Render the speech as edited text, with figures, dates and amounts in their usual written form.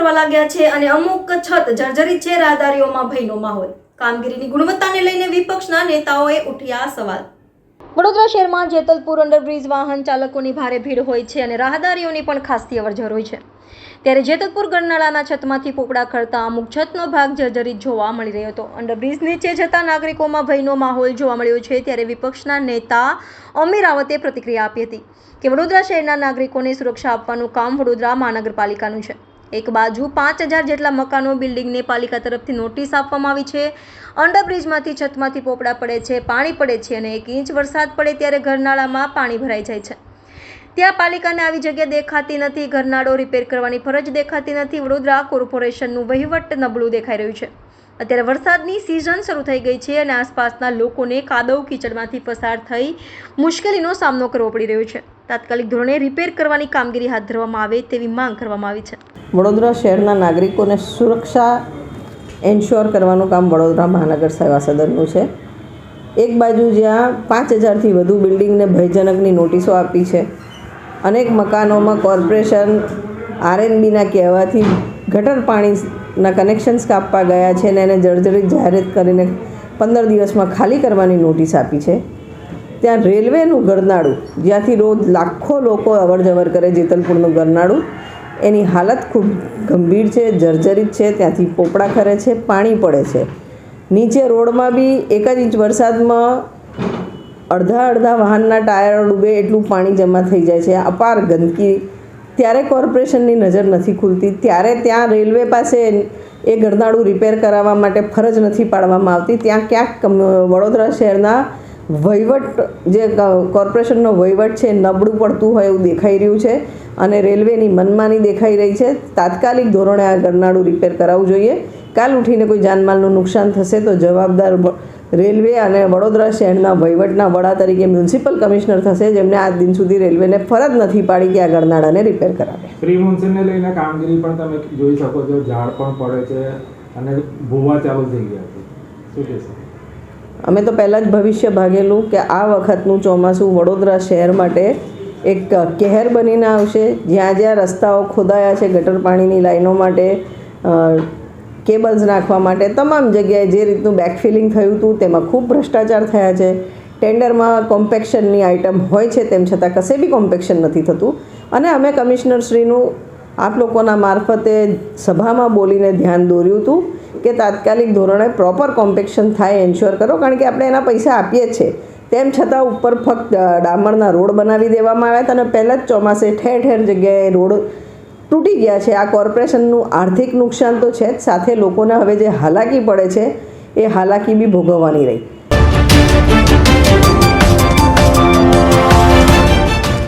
થરવા લાગ્યા છે અને અમુક છત જર્જરિત છે। રાહદારીઓમાં ભયનો માહોલ। કામગીરીની ગુણવત્તાને લઈને વિપક્ષના નેતાઓએ ઉઠ્યા સવાલ। વડોદરા શહેરમાં જેતલપુર અંડરબ્રિજ વાહન ચાલકોની ભારે ભીડ હોય છે અને રાહદારીઓની પણ ખાસી અવરજવર હોય છે। ત્યારે જેતલપુર ગરનાળાના છતમાંથી પોપડા ખરતા અમુક છતનો ભાગ જર્જરિત જોવા મળી રહ્યો હતો। અંડરબ્રિજ નીચે જતા નાગરિકોમાં ભયનો માહોલ જોવા મળ્યો છે। ત્યારે વિપક્ષના નેતા અમીર રાવતે પ્રતિક્રિયા આપી હતી કે વડોદરા શહેરના નાગરિકોને સુરક્ષા આપવાનું કામ વડોદરા મહાનગરપાલિકાનું છે। એક બાજુ 5000 જેટલા મકાનો બિલ્ડિંગને પાલિકા તરફથી નોટિસ આપવામાં આવી છે। અંડરબ્રિજમાંથી છતમાંથી પોપડા પડે છે, પાણી પડે છે અને 1 ઇંચ વરસાદ પડે ત્યારે ગરનાળામાં પાણી ભરાઈ જાય છે। ત્યાં પાલિકાને આવી જગ્યા દેખાતી નથી, ગરનાળો રિપેર કરવાની ફરજ દેખાતી નથી। વડોદરા કોર્પોરેશનનું વહીવટ નબળું દેખાઈ રહ્યું છે। અત્યારે વરસાદની સિઝન શરૂ થઈ ગઈ છે અને આસપાસના લોકોને કાદવ કીચડમાંથી પસાર થઈ મુશ્કેલીનો સામનો કરવો પડી રહ્યો છે। તાત્કાલિક ધોરણે રિપેર કરવાની કામગીરી હાથ ધરવામાં આવે તેવી માંગ કરવામાં આવી છે। વડોદરા શહેરના નાગરિકોને સુરક્ષા એન્શ્યોર કરવાનું કામ વડોદરા મહાનગર સેવા સદનનું છે। એક બાજુ જ્યાં 5000થી વધુ બિલ્ડિંગને ભયજનકની નોટિસો આપી છે, અનેક મકાનોમાં કોર્પોરેશન આરએનબીના કહેવાથી ગટર પાણીના કનેક્શન્સ કાપવા ગયા છે અને એને જર્જરિત જાહેરાત કરીને 15 દિવસમાં ખાલી કરવાની નોટિસ આપી છે। ત્યાં રેલવેનું ગરનાળું, જ્યાંથી રોજ લાખો લોકો અવરજવર કરે, જેતલપુરનું ગરનાળું, એની હાલત ખૂબ ગંભીર છે, જર્જરિત છે। ત્યાંથી પોપડા ખરે છે, પાણી પડે છે। નીચે રોડમાં બી 1 જ ઇંચ વરસાદમાં અડધા વાહનના ટાયર ડૂબે એટલું પાણી જમા થઈ જાય છે, અપાર ગંદકી। ત્યારે કોર્પોરેશનની નજર નથી ખુલતી, ત્યારે ત્યાં રેલવે પાસે એ ગરનાળું રિપેર કરાવવા માટે ફરજ નથી પાડવામાં આવતી। ત્યાં ક્યાંક વડોદરા શહેરના વહીવટ, જે કોર્પોરેશનનો વહીવટ છે, નબળું પડતું હોય એવું દેખાઈ રહ્યું છે અને રેલવેની મનમાની દેખાઈ રહી છે। તાત્કાલિક ધોરણે આ ગરનાળું રિપેર કરાવવું જોઈએ। કાલ ઉઠીને કોઈ જાનમાલનું નુકસાન થશે તો જવાબદાર રેલવે અને વડોદરા શહેરના વહીવટના વડા તરીકે મ્યુનિસિપલ કમિશનર થશે, જેમને આજ દિન સુધી રેલવેને ફરજ નથી પાડી કે આ ગરનાળાને રિપેર કરાવે। પ્રી મોન્સૂનને લઈને કામગીરી પણ તમે જોઈ શકો છો, ઝાડ પણ પડે છે અને ભૂવા ચાલુ થઈ ગયા છે, શું કહેશો? અમે તો પહેલાં જ ભવિષ્ય ભાગેલું કે આ વખતનું ચોમાસું વડોદરા શહેર માટે એક કહેર બનીને આવશે। જ્યાં જ્યાં રસ્તાઓ ખોદાયા છે ગટર પાણીની લાઈનો માટે, કેબલ્સ નાખવા માટે, તમામ જગ્યાએ જે રીતનું બેકફિલિંગ થયું હતું તેમાં ખૂબ ભ્રષ્ટાચાર થયા છે। ટેન્ડરમાં કોમ્પેક્શનની આઇટમ હોય છે, તેમ છતાં કશે બી કોમ્પેક્શન નથી થતું અને અમે કમિશનરશ્રીનું આપ લોકોના મારફતે સભામાં બોલીને ધ્યાન દોર્યું હતું કે તાત્કાલિક ધોરણે પ્રોપર કોમ્પેક્શન થાય, એન્શ્યોર કરો, કારણ કે આપણે એના પૈસા આપીએ જ છે। તેમ છતાં ઉપર ફક્ત ડામરના રોડ બનાવી દેવામાં આવ્યા હતા અને પહેલાં જ ચોમાસે ઠેર જગ્યાએ રોડ તૂટી ગયા છે। આ કોર્પોરેશનનું આર્થિક નુકસાન તો છે જ, સાથે લોકોને હવે જે હાલાકી પડે છે એ હાલાકી બી ભોગવવાની રહી।